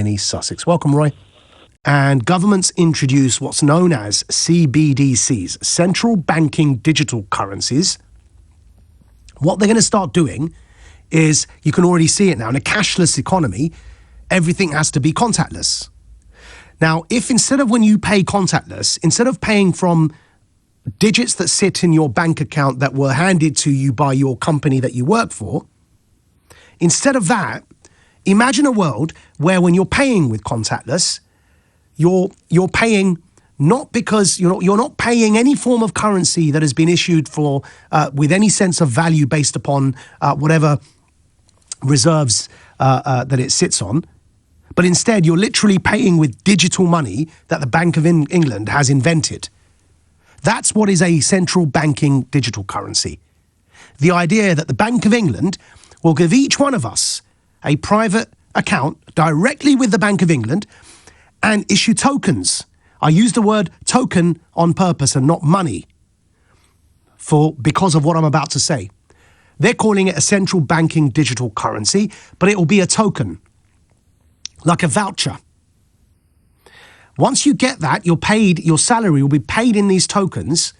in East Sussex. Welcome, Roy. And governments introduce what's known as CBDCs, central banking digital currencies. What they're going to start doing is, you can already see it now, in a cashless economy, everything has to be contactless. Now, if instead of when you pay contactless, instead of paying from digits that sit in your bank account that were handed to you by your company that you work for, instead of that, imagine a world where when you're paying with contactless, you're paying not because you're not paying any form of currency that has been issued for with any sense of value based upon whatever reserves that it sits on, but instead you're literally paying with digital money that the Bank of England has invented. That's what is a central banking digital currency. The idea that the Bank of England will give each one of us a private account directly with the Bank of England and issue tokens. I use the word token on purpose and not money because of what I'm about to say. They're calling it a central banking digital currency, but it will be a token, like a voucher. Once you get that, you're paid, your salary will be paid in these tokens,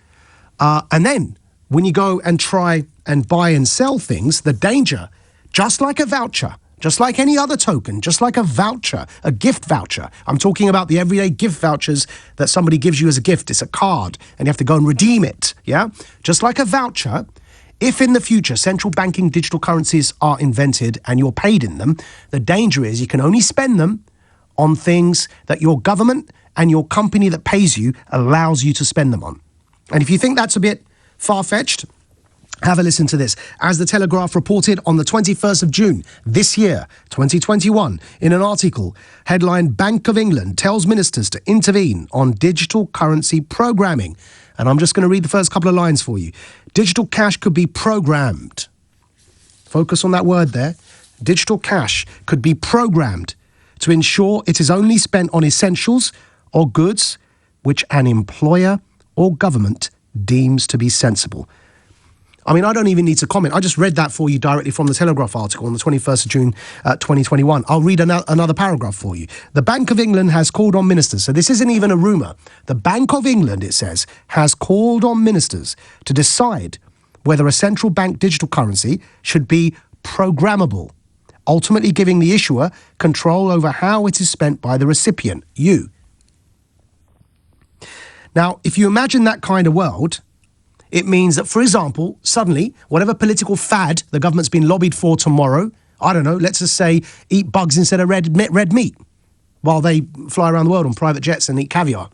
and then when you go and try and buy and sell things, the danger, just like a voucher, just like any other token, just like a voucher, a gift voucher. I'm talking about the everyday gift vouchers that somebody gives you as a gift. It's a card and you have to go and redeem it, yeah? Just like a voucher, if in the future central banking digital currencies are invented and you're paid in them, the danger is you can only spend them on things that your government and your company that pays you allows you to spend them on. And if you think that's a bit far-fetched, have a listen to this. As the Telegraph reported on the 21st of June this year, 2021, in an article headlined "Bank of England tells ministers to intervene on digital currency programming." And I'm just going to read the first couple of lines for you. Digital cash could be programmed. Focus on that word there. Digital cash could be programmed to ensure it is only spent on essentials or goods which an employer or government deems to be sensible. I mean, I don't even need to comment. I just read that for you directly from the Telegraph article on the 21st of June, 2021. I'll read another paragraph for you. The Bank of England has called on ministers. So this isn't even a rumour. The Bank of England, it says, has called on ministers to decide whether a central bank digital currency should be programmable, ultimately giving the issuer control over how it is spent by the recipient, you. Now, if you imagine that kind of world, it means that, for example, suddenly, whatever political fad the government's been lobbied for tomorrow, I don't know, let's just say eat bugs instead of red meat while they fly around the world on private jets and eat caviar.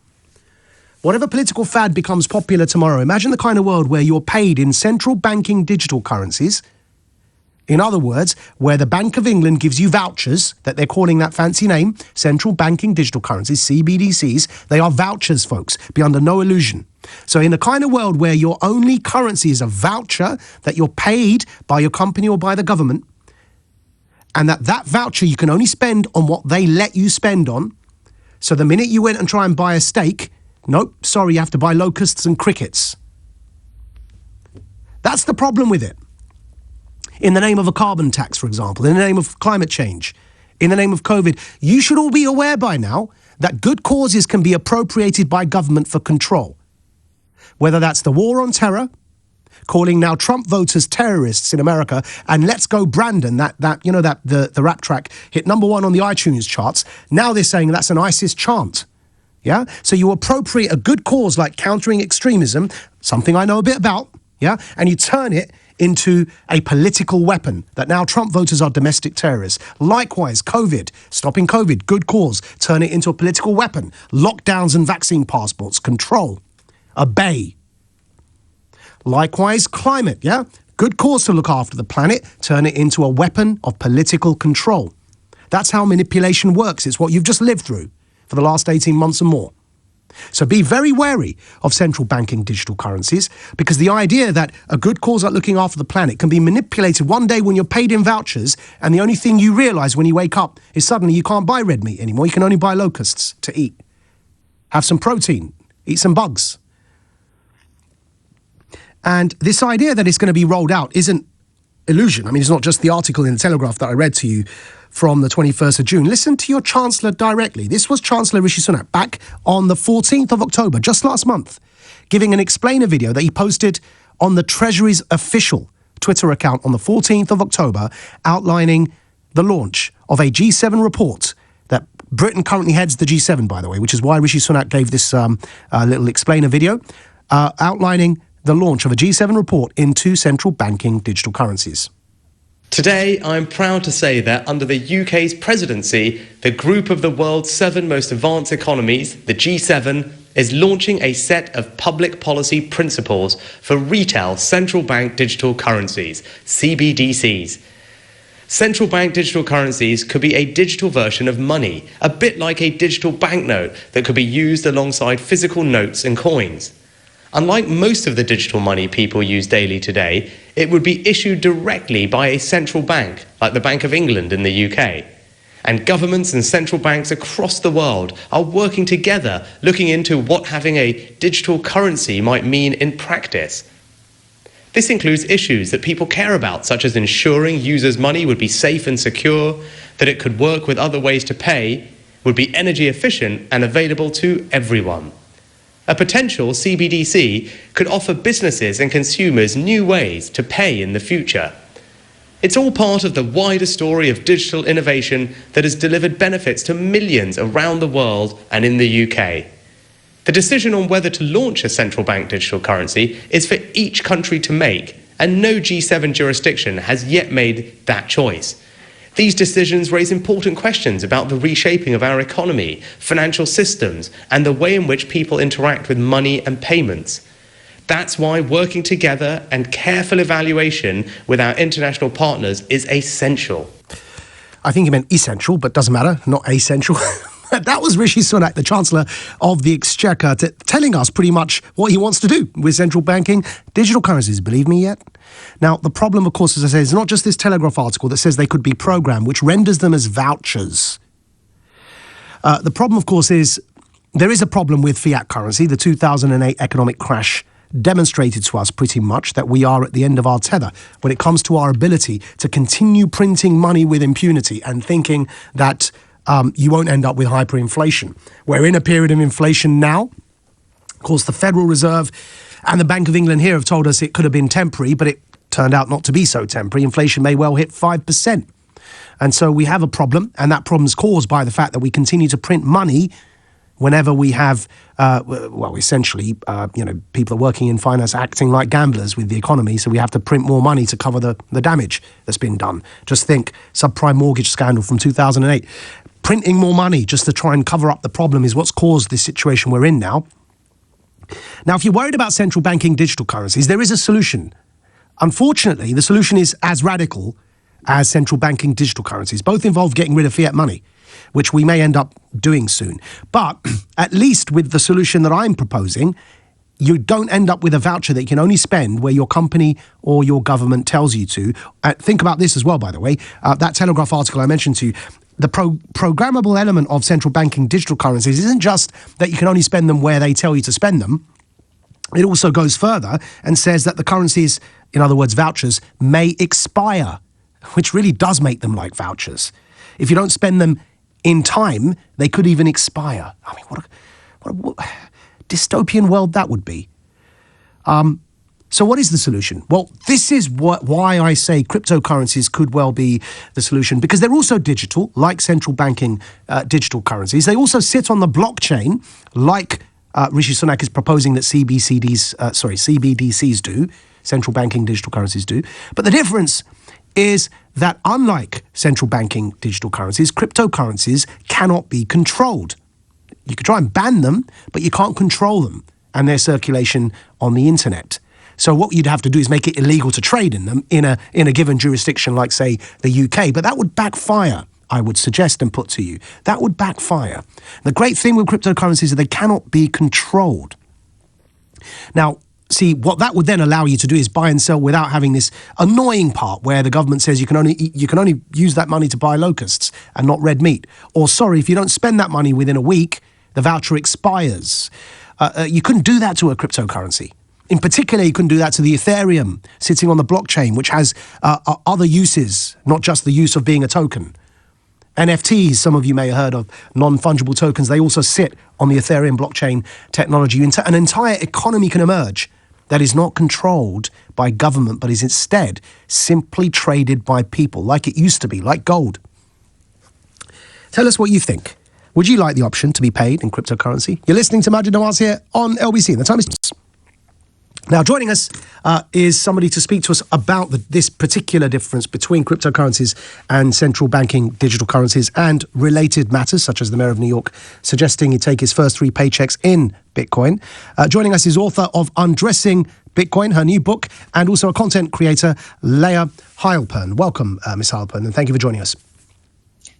Whatever political fad becomes popular tomorrow, imagine the kind of world where you're paid in central banking digital currencies. In other words, where the Bank of England gives you vouchers, that they're calling that fancy name, central banking digital currencies, CBDCs. They are vouchers, folks, be under no illusion. So in the kind of world where your only currency is a voucher that you're paid by your company or by the government, and that voucher you can only spend on what they let you spend on. So the minute you went and try and buy a steak, nope, sorry, you have to buy locusts and crickets. That's the problem with it. In the name of a carbon tax, for example, in the name of climate change, in the name of COVID, you should all be aware by now that good causes can be appropriated by government for control. Whether that's the war on terror, calling now Trump voters terrorists in America, and Let's Go Brandon, the rap track hit #1 on the iTunes charts. Now they're saying that's an ISIS chant. Yeah? So you appropriate a good cause like countering extremism, something I know a bit about, yeah, and you turn it into a political weapon that now Trump voters are domestic terrorists. Likewise, COVID, stopping COVID, good cause, turn it into a political weapon. Lockdowns and vaccine passports, control, obey. Likewise, climate, yeah? Good cause to look after the planet, turn it into a weapon of political control. That's how manipulation works. It's what you've just lived through for the last 18 months and more. So be very wary of central banking digital currencies, because the idea that a good cause like looking after the planet can be manipulated one day when you're paid in vouchers, and the only thing you realise when you wake up is suddenly you can't buy red meat anymore. You can only buy locusts to eat. Have some protein, eat some bugs. And this idea that it's going to be rolled out isn't illusion. I mean, it's not just the article in the Telegraph that I read to you from the 21st of June. Listen to your Chancellor directly. This was Chancellor Rishi Sunak back on the 14th of October, just last month, giving an explainer video that he posted on the Treasury's official Twitter account on the 14th of October, outlining the launch of a G7 report that Britain currently heads the G7, by the way, which is why Rishi Sunak gave this little explainer video, outlining the launch of a G7 report into central banking digital currencies. Today, I'm proud to say that under the UK's presidency, the group of the world's 7 most advanced economies, the G7, is launching a set of public policy principles for retail central bank digital currencies, CBDCs. Central bank digital currencies could be a digital version of money, a bit like a digital banknote that could be used alongside physical notes and coins. Unlike most of the digital money people use daily today, it would be issued directly by a central bank, like the Bank of England in the UK. And governments and central banks across the world are working together, looking into what having a digital currency might mean in practice. This includes issues that people care about, such as ensuring users' money would be safe and secure, that it could work with other ways to pay, would be energy efficient and available to everyone. A potential CBDC could offer businesses and consumers new ways to pay in the future. It's all part of the wider story of digital innovation that has delivered benefits to millions around the world and in the UK. The decision on whether to launch a central bank digital currency is for each country to make, and no G7 jurisdiction has yet made that choice. These decisions raise important questions about the reshaping of our economy, financial systems, and the way in which people interact with money and payments. That's why working together and careful evaluation with our international partners is essential. I think he meant essential, but doesn't matter, not essential. That was Rishi Sunak, the Chancellor of the Exchequer, telling us pretty much what he wants to do with central banking digital currencies. Believe me yet? Now, the problem, of course, as I say, is not just this Telegraph article that says they could be programmed, which renders them as vouchers. The problem, of course, is there is a problem with fiat currency. The 2008 economic crash demonstrated to us pretty much that we are at the end of our tether when it comes to our ability to continue printing money with impunity and thinking that you won't end up with hyperinflation. We're in a period of inflation now. Of course, the Federal Reserve and the Bank of England here have told us it could have been temporary, but it turned out not to be so temporary. Inflation may well hit 5%. And so we have a problem, and that problem is caused by the fact that we continue to print money whenever we have, essentially, people are working in finance acting like gamblers with the economy, so we have to print more money to cover the damage that's been done. Just think, subprime mortgage scandal from 2008. Printing more money just to try and cover up the problem is what's caused this situation we're in now. Now, if you're worried about central banking digital currencies, there is a solution. Unfortunately, the solution is as radical as central banking digital currencies. Both involve getting rid of fiat money, which we may end up doing soon. But at least with the solution that I'm proposing, you don't end up with a voucher that you can only spend where your company or your government tells you to. Think about this as well, by the way. That Telegraph article I mentioned to you, the programmable element of central banking digital currencies isn't just that you can only spend them where they tell you to spend them. It also goes further and says that the currencies, in other words, vouchers, may expire, which really does make them like vouchers. If you don't spend them in time, they could even expire. I mean, what a dystopian world that would be. So what is the solution? Well, this is why I say cryptocurrencies could well be the solution, because they're also digital, like central banking digital currencies. They also sit on the blockchain, like Rishi Sunak is proposing that CBDCs do, central banking digital currencies do. But the difference is that unlike central banking digital currencies, cryptocurrencies cannot be controlled. You can try and ban them, but you can't control them and their circulation on the internet. So what you'd have to do is make it illegal to trade in them in a given jurisdiction like, say, the UK. But that would backfire, I would suggest and put to you. That would backfire. The great thing with cryptocurrencies is they cannot be controlled. Now, see, what that would then allow you to do is buy and sell without having this annoying part where the government says you can only use that money to buy locusts and not red meat. Or, sorry, if you don't spend that money within a week, the voucher expires. You couldn't do that to a cryptocurrency. In particular, you can do that to the Ethereum sitting on the blockchain, which has other uses, not just the use of being a token. NFTs, some of you may have heard of, non-fungible tokens, they also sit on the Ethereum blockchain technology. An entire economy can emerge that is not controlled by government, but is instead simply traded by people, like it used to be, like gold. Tell us what you think. Would you like the option to be paid in cryptocurrency? You're listening to Maajid Nawaz here on LBC, and the time is... Now, joining us is somebody to speak to us about this particular difference between cryptocurrencies and central banking digital currencies and related matters, such as the Mayor of New York suggesting he take his first 3 paychecks in Bitcoin. Joining us is author of Undressing Bitcoin, her new book, and also a content creator, Leah Heilpern. Welcome, Ms. Heilpern, and thank you for joining us.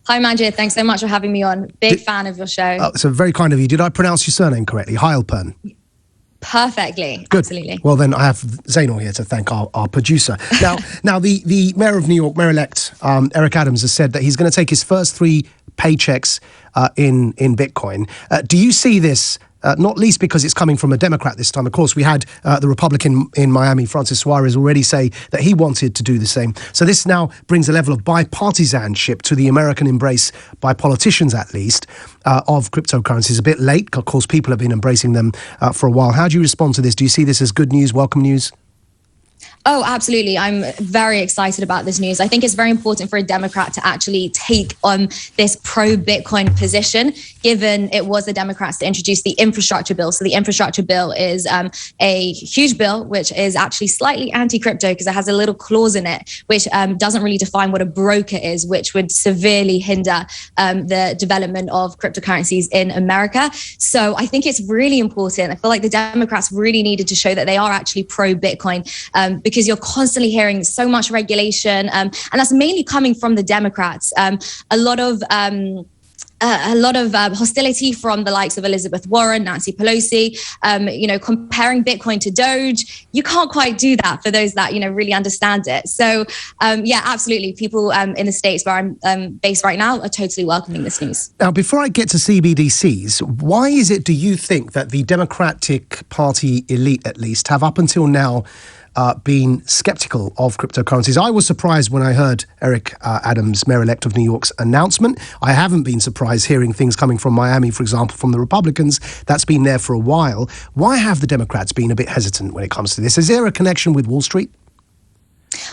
Hi, Maajid. Thanks so much for having me on. Big fan of your show. So very kind of you. Did I pronounce your surname correctly? Heilpern. Perfectly. Good. Absolutely. Well, then I have Zainal here to thank our producer. Now, the Mayor of New York, Mayor-elect Eric Adams, has said that he's going to take his first 3 paychecks in Bitcoin. Do you see this, not least because it's coming from a Democrat this time? Of course, we had the Republican in Miami, Francis Suarez, already say that he wanted to do the same. So this now brings a level of bipartisanship to the American embrace, by politicians at least, of cryptocurrencies. A bit late. Of course, people have been embracing them for a while. How do you respond to this? Do you see this as good news, welcome news? Oh, absolutely. I'm very excited about this news. I think it's very important for a Democrat to actually take on this pro-Bitcoin position, given it was the Democrats that introduced the infrastructure bill. So the infrastructure bill is a huge bill, which is actually slightly anti-crypto because it has a little clause in it, which doesn't really define what a broker is, which would severely hinder the development of cryptocurrencies in America. So I think it's really important. I feel like the Democrats really needed to show that they are actually pro-Bitcoin, because you're constantly hearing so much regulation, and that's mainly coming from the Democrats. A lot of hostility from the likes of Elizabeth Warren, Nancy Pelosi, comparing Bitcoin to Doge. You can't quite do that for those that, really understand it. So, yeah, absolutely. People in the States where I'm based right now are totally welcoming this news. Now, before I get to CBDCs, why is it, do you think, that the Democratic Party elite, at least, have up until now been skeptical of cryptocurrencies? I was surprised when I heard Eric Adams, Mayor-elect of New York's announcement. I haven't been surprised hearing things coming from Miami, for example, from the Republicans. That's been there for a while. Why have the Democrats been a bit hesitant when it comes to this? Is there a connection with Wall Street?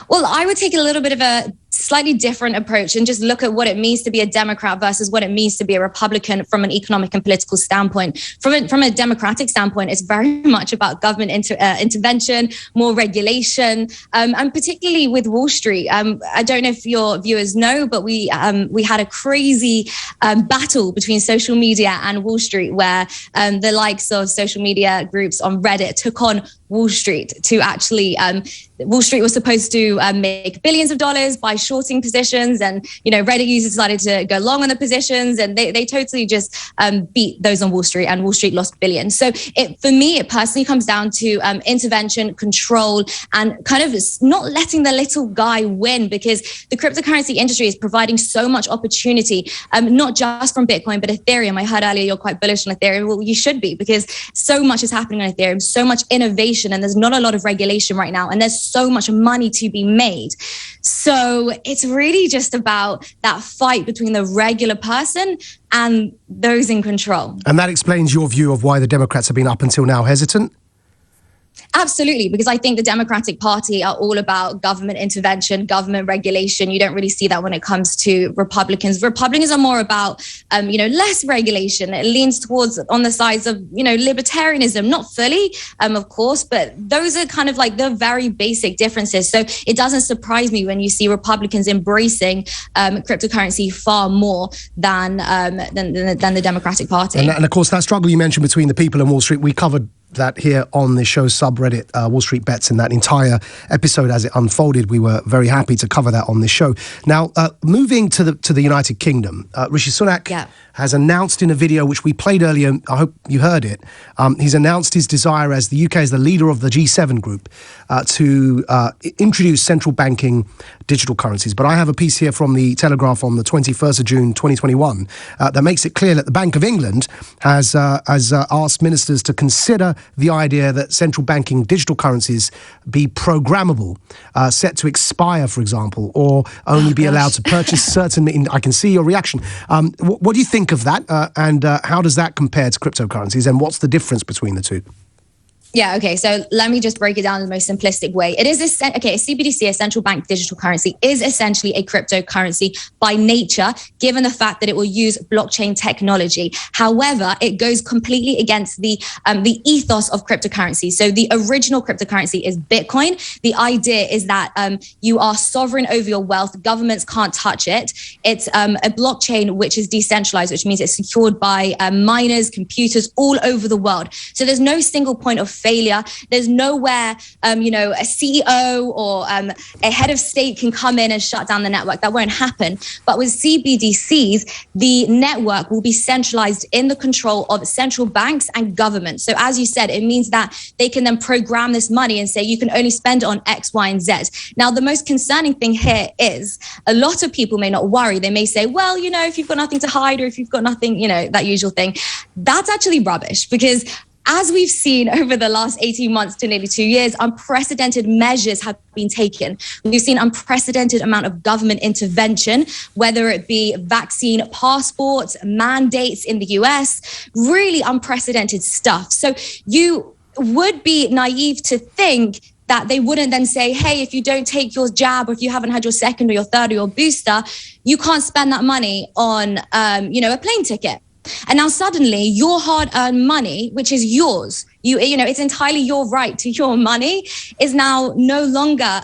Well, I would take a little bit of a slightly different approach and just look at what it means to be a Democrat versus what it means to be a Republican from an economic and political standpoint. From a democratic standpoint, it's very much about government intervention, more regulation, and particularly with Wall Street. I don't know if your viewers know, but we had a crazy battle between social media and Wall Street, where the likes of social media groups on Reddit took on Wall Street to actually, Wall Street was supposed to make billions of dollars by shorting positions, and Reddit users decided to go long on the positions, and they totally just beat those on Wall Street, and Wall Street lost billions. So for me, it personally comes down to intervention, control, and kind of not letting the little guy win, because the cryptocurrency industry is providing so much opportunity, not just from Bitcoin, but Ethereum. I heard earlier you're quite bullish on Ethereum. Well, you should be, because so much is happening on Ethereum, so much innovation, and there's not a lot of regulation right now, and there's so much money to be made. So it's really just about that fight between the regular person and those in control. And that explains your view of why the Democrats have been up until now hesitant? Absolutely, because I think the Democratic Party are all about government intervention, government regulation. You don't really see that when it comes to Republicans. Republicans are more about, less regulation. It leans towards on the sides of, libertarianism, not fully, of course, but those are kind of like the very basic differences. So it doesn't surprise me when you see Republicans embracing cryptocurrency far more than the Democratic Party. And of course, that struggle you mentioned between the people and Wall Street, we covered that here on the show's subreddit, Wall Street Bets, in that entire episode as it unfolded. We were very happy to cover that on this show. Now, moving to the United Kingdom, Rishi Sunak has announced in a video which we played earlier, I hope you heard it, he's announced his desire as the UK as the leader of the G7 group to introduce central banking digital currencies. But I have a piece here from the Telegraph on the 21st of June 2021 that makes it clear that the Bank of England has asked ministers to consider the idea that central banking digital currencies be programmable, set to expire, for example, or only be allowed to purchase certain... I can see your reaction. What do you think of that? And how does that compare to cryptocurrencies? And what's the difference between the two? Yeah, okay. So let me just break it down in the most simplistic way. It is a CBDC, a central bank digital currency, is essentially a cryptocurrency by nature, given the fact that it will use blockchain technology. However, it goes completely against the ethos of cryptocurrency. So the original cryptocurrency is Bitcoin. The idea is that you are sovereign over your wealth. Governments can't touch it. It's a blockchain which is decentralized, which means it's secured by miners, computers all over the world. So there's no single point of failure. There's nowhere, a CEO or a head of state can come in and shut down the network. That won't happen. But with CBDCs, the network will be centralized in the control of central banks and governments. So as you said, it means that they can then program this money and say, you can only spend it on X, Y, and Z. Now, the most concerning thing here is a lot of people may not worry. They may say, well, if you've got nothing to hide or if you've got nothing, that usual thing. That's actually rubbish, because as we've seen over the last 18 months to nearly 2 years, unprecedented measures have been taken. We've seen unprecedented amount of government intervention, whether it be vaccine passports, mandates in the US, really unprecedented stuff. So you would be naive to think that they wouldn't then say, hey, if you don't take your jab or if you haven't had your second or your third or your booster, you can't spend that money on, a plane ticket. And now suddenly your hard-earned money, which is yours, it's entirely your right to your money, is now no longer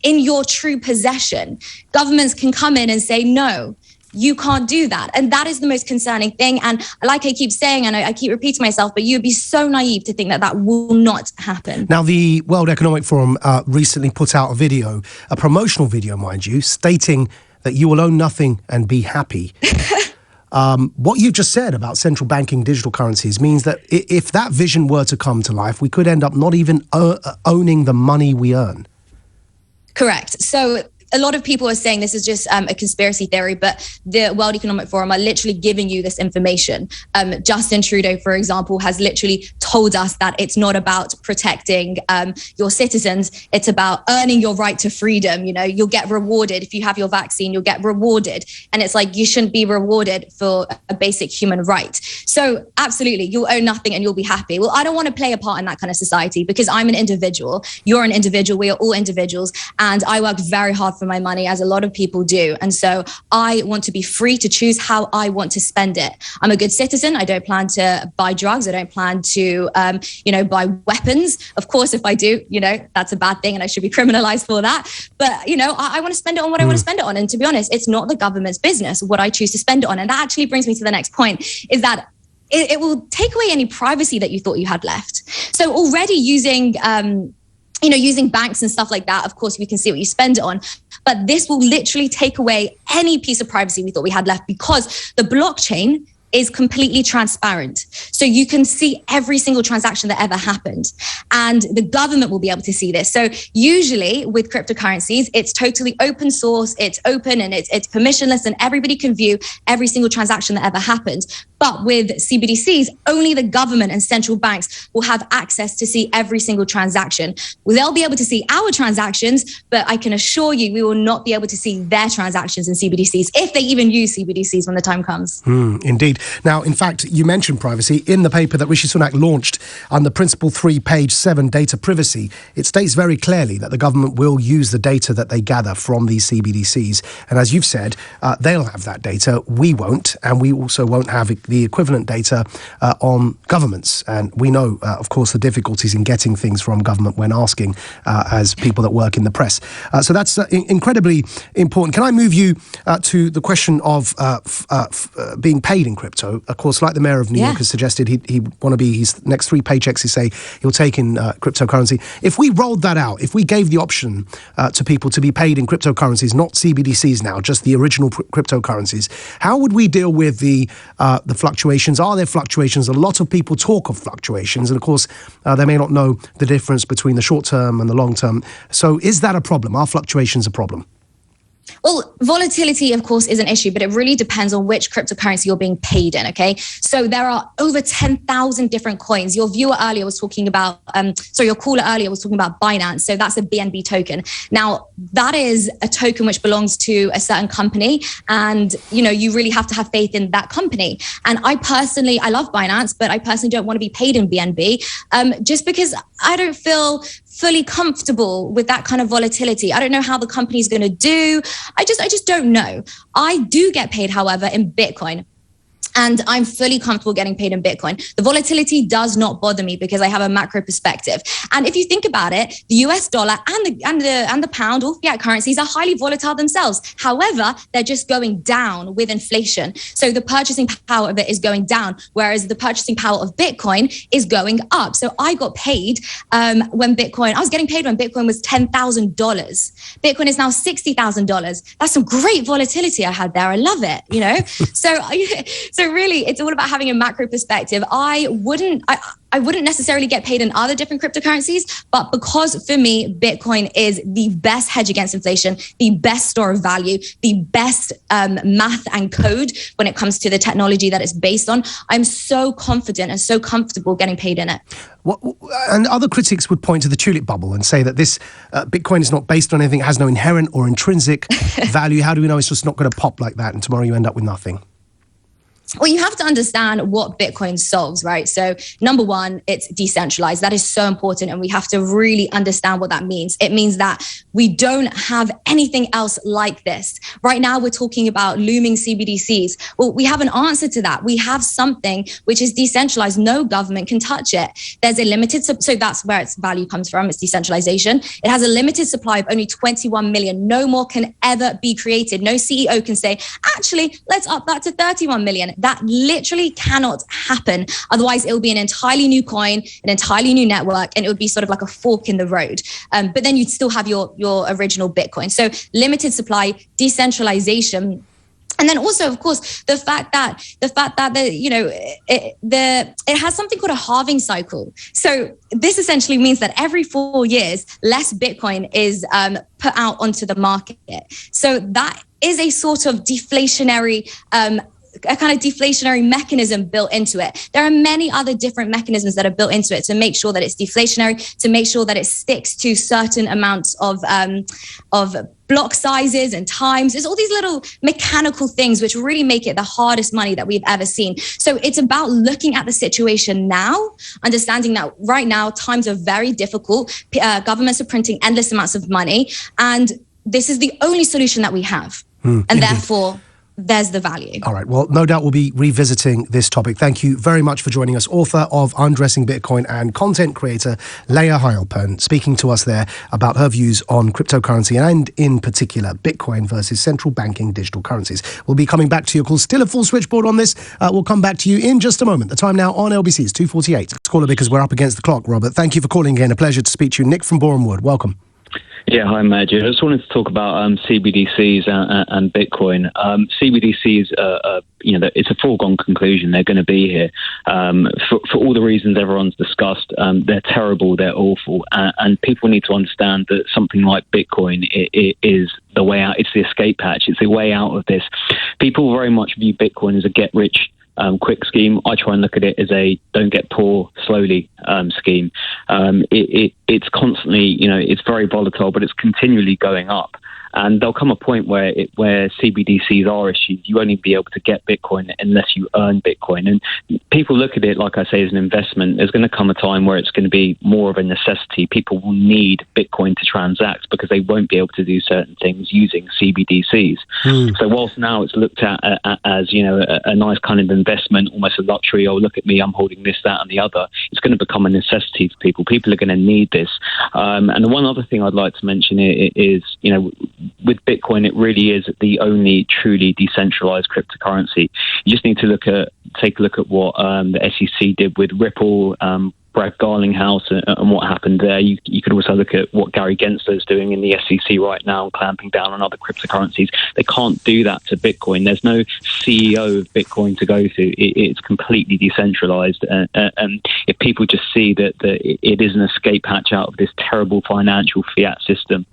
in your true possession. Governments can come in and say, no, you can't do that. And that is the most concerning thing. And like I keep saying, and I keep repeating myself, but you'd be so naive to think that that will not happen. Now, the World Economic Forum recently put out a video, a promotional video, mind you, stating that you will own nothing and be happy. What you just said about central banking digital currencies means that if that vision were to come to life, we could end up not even owning the money we earn. Correct. So a lot of people are saying this is just a conspiracy theory, but the World Economic Forum are literally giving you this information. Justin Trudeau, for example, has literally told us that it's not about protecting your citizens. It's about earning your right to freedom. You'll get rewarded. If you have your vaccine, you'll get rewarded. And it's like, you shouldn't be rewarded for a basic human right. So absolutely, you'll own nothing and you'll be happy. Well, I don't want to play a part in that kind of society, because I'm an individual. You're an individual. We are all individuals. And I worked very hard for my money, as a lot of people do. And so I want to be free to choose how I want to spend it. I'm a good citizen. I don't plan to buy drugs. I don't plan to, buy weapons. Of course, if I do, that's a bad thing and I should be criminalized for that. But, I want to spend it on what I want to spend it on. And to be honest, it's not the government's business what I choose to spend it on. And that actually brings me to the next point, is that it will take away any privacy that you thought you had left. So already using banks and stuff like that, of course, we can see what you spend it on. But this will literally take away any piece of privacy we thought we had left, because the blockchain is completely transparent. So you can see every single transaction that ever happened. And the government will be able to see this. So usually with cryptocurrencies, it's totally open source, it's open and it's permissionless, and everybody can view every single transaction that ever happened. But with CBDCs, only the government and central banks will have access to see every single transaction. Well, they'll be able to see our transactions, but I can assure you we will not be able to see their transactions in CBDCs, if they even use CBDCs when the time comes. Indeed. Now, in fact, you mentioned privacy. In the paper that Rishi Sunak launched on the Principle 3, page 7, data privacy, it states very clearly that the government will use the data that they gather from these CBDCs. And as you've said, they'll have that data. We won't. And we also won't have the equivalent data on governments. And we know, of course, the difficulties in getting things from government when asking as people that work in the press. So that's incredibly important. Can I move you to the question of being paid in crypto? Of course, like the mayor of New York has suggested, he'd want to be, his next 3 paychecks, he say he'll take in cryptocurrency. If we rolled that out, if we gave the option to people to be paid in cryptocurrencies, not CBDCs now, just the original cryptocurrencies, how would we deal with the fluctuations? Are there fluctuations? A lot of people talk of fluctuations, and of course, they may not know the difference between the short term and the long term. So is that a problem? Are fluctuations a problem? Well, volatility, of course, is an issue, but it really depends on which cryptocurrency you're being paid in, okay? So there are over 10,000 different coins. Your viewer earlier was talking about, your caller earlier was talking about Binance. So that's a BNB token. Now, that is a token which belongs to a certain company. And, you really have to have faith in that company. And I love Binance, but I personally don't want to be paid in BNB just because I don't feel fully comfortable with that kind of volatility. I don't know how the company is going to do. I just don't know. I do get paid, however, in Bitcoin. And I'm fully comfortable getting paid in Bitcoin. The volatility does not bother me because I have a macro perspective. And if you think about it, the US dollar and the pound, all fiat currencies, are highly volatile themselves. However, they're just going down with inflation. So the purchasing power of it is going down, whereas the purchasing power of Bitcoin is going up. So I got paid I was getting paid when Bitcoin was $10,000. Bitcoin is now $60,000. That's some great volatility I had there. I love it, So really, it's all about having a macro perspective. I wouldn't necessarily get paid in other different cryptocurrencies, but because for me, Bitcoin is the best hedge against inflation, the best store of value, the best math and code when it comes to the technology that it's based on, I'm so confident and so comfortable getting paid in it. And other critics would point to the tulip bubble and say that this Bitcoin is not based on anything, it has no inherent or intrinsic value. How do we know it's just not going to pop like that and tomorrow you end up with nothing? Well, you have to understand what Bitcoin solves, right? So number one, it's decentralized. That is so important. And we have to really understand what that means. It means that we don't have anything else like this. Right now, we're talking about looming CBDCs. Well, we have an answer to that. We have something which is decentralized. No government can touch it. There's a limited, so that's where its value comes from. It's decentralization. It has a limited supply of only 21 million. No more can ever be created. No CEO can say, actually, let's up that to 31 million. That literally cannot happen. Otherwise, it will be an entirely new coin, an entirely new network, and it would be sort of like a fork in the road. But then you'd still have your original Bitcoin. So limited supply, decentralization. And then also, of course, the fact that it has something called a halving cycle. So this essentially means that every 4 years, less Bitcoin is put out onto the market. So that is a sort of deflationary a kind of deflationary mechanism built into it. There are many other different mechanisms that are built into it to make sure that it's deflationary, to make sure that it sticks to certain amounts of block sizes and times. There's all these little mechanical things which really make it the hardest money that we've ever seen. So it's about looking at the situation now, understanding that right now times are very difficult. Governments are printing endless amounts of money, and this is the only solution that we have. And therefore, there's the value. All right. Well, no doubt we'll be revisiting this topic. Thank you very much for joining us. Author of Undressing Bitcoin and content creator Leah Heilpern, speaking to us there about her views on cryptocurrency and in particular Bitcoin versus central banking digital currencies. We'll be coming back to your calls. Still a full switchboard on this. We'll come back to you in just a moment. The time now on LBC is 2:48. Let's call it because we're up against the clock, Robert. Thank you for calling again. A pleasure to speak to you. Nick from Borehamwood. Welcome. Yeah, hi, Majid. I just wanted to talk about CBDCs and Bitcoin. CBDCs, it's a foregone conclusion. They're going to be here for all the reasons everyone's discussed. They're terrible. They're awful. And people need to understand that something like Bitcoin is the way out. It's the escape hatch. It's the way out of this. People very much view Bitcoin as a get-rich quick scheme. I try and look at it as a don't get poor slowly scheme. It's constantly, it's very volatile, but it's continually going up. And there'll come a point where CBDCs are issued. You won't be able to get Bitcoin unless you earn Bitcoin. And people look at it, like I say, as an investment. There's going to come a time where it's going to be more of a necessity. People will need Bitcoin to transact because they won't be able to do certain things using CBDCs. So whilst now it's looked at as, a nice kind of investment, almost a luxury, oh, look at me, I'm holding this, that, and the other, it's going to become a necessity for people. People are going to need this. And the one other thing I'd like to mention is, with Bitcoin, it really is the only truly decentralized cryptocurrency. You just need to take a look at what the SEC did with Ripple, Brad Garlinghouse, and what happened there. You could also look at what Gary Gensler is doing in the SEC right now, clamping down on other cryptocurrencies. They can't do that to Bitcoin. There's no CEO of Bitcoin to go to. It's completely decentralized. And if people just see that it is an escape hatch out of this terrible financial fiat system,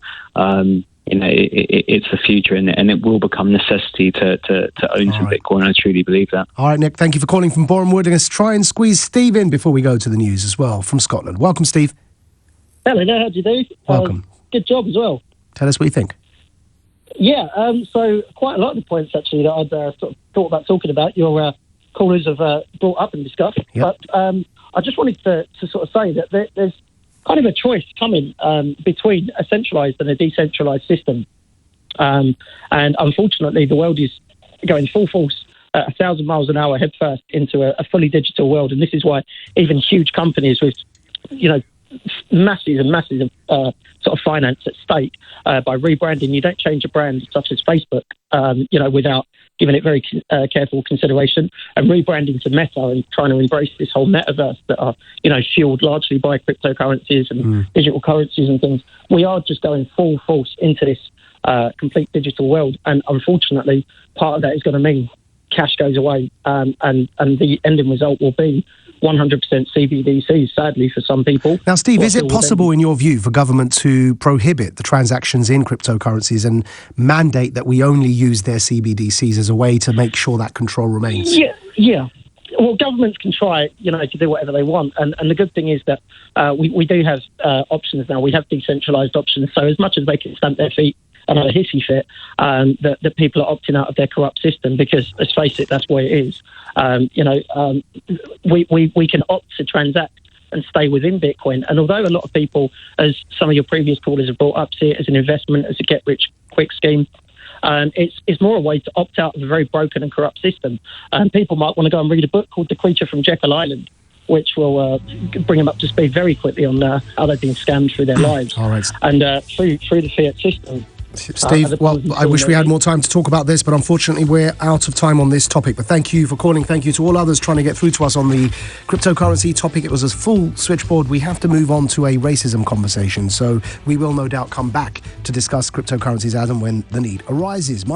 it's the future, and it will become necessity to own some Bitcoin. I truly believe that. All right, Nick, thank you for calling from Bournemouth. Let's try and squeeze Steve in before we go to the news as well from Scotland. Welcome, Steve. Hello there, how do you do? Welcome. Good job as well. Tell us what you think. Yeah, so quite a lot of the points actually that I'd sort of thought about talking about, your callers have brought up and discussed. Yep. But I just wanted to sort of say that there's kind of a choice coming between a centralised and a decentralised system. And unfortunately, the world is going full force at 1,000 miles an hour head first into a fully digital world. And this is why even huge companies with, masses and masses of sort of finance at stake by rebranding. You don't change a brand such as Facebook, without giving it very careful consideration, and rebranding to Meta and trying to embrace this whole metaverse that are, fueled largely by cryptocurrencies and digital currencies and things. We are just going full force into this complete digital world. And unfortunately, part of that is going to mean cash goes away, and the ending result will be 100% CBDC, sadly, for some people. Now, Steve, is it possible, in your view, for government to prohibit the transactions in cryptocurrencies and mandate that we only use their CBDCs as a way to make sure that control remains? Yeah. Well, governments can try, to do whatever they want. And the good thing is that we do have options now. We have decentralised options. So as much as they can stamp their feet and have a hissy fit, that people are opting out of their corrupt system, because, let's face it, that's what it is. We can opt to transact and stay within Bitcoin. And although a lot of people, as some of your previous callers have brought up, see it as an investment, as a get-rich-quick scheme, it's more a way to opt out of a very broken and corrupt system. And people might want to go and read a book called The Creature from Jekyll Island, which will bring them up to speed very quickly on how they've been scammed through their lives. All right. And through the fiat system. Steve, well, I wish we had more time to talk about this, but unfortunately we're out of time on this topic. But thank you for calling. Thank you to all others trying to get through to us on the cryptocurrency topic. It was a full switchboard. We have to move on to a racism conversation, so we will no doubt come back to discuss cryptocurrencies as and when the need arises.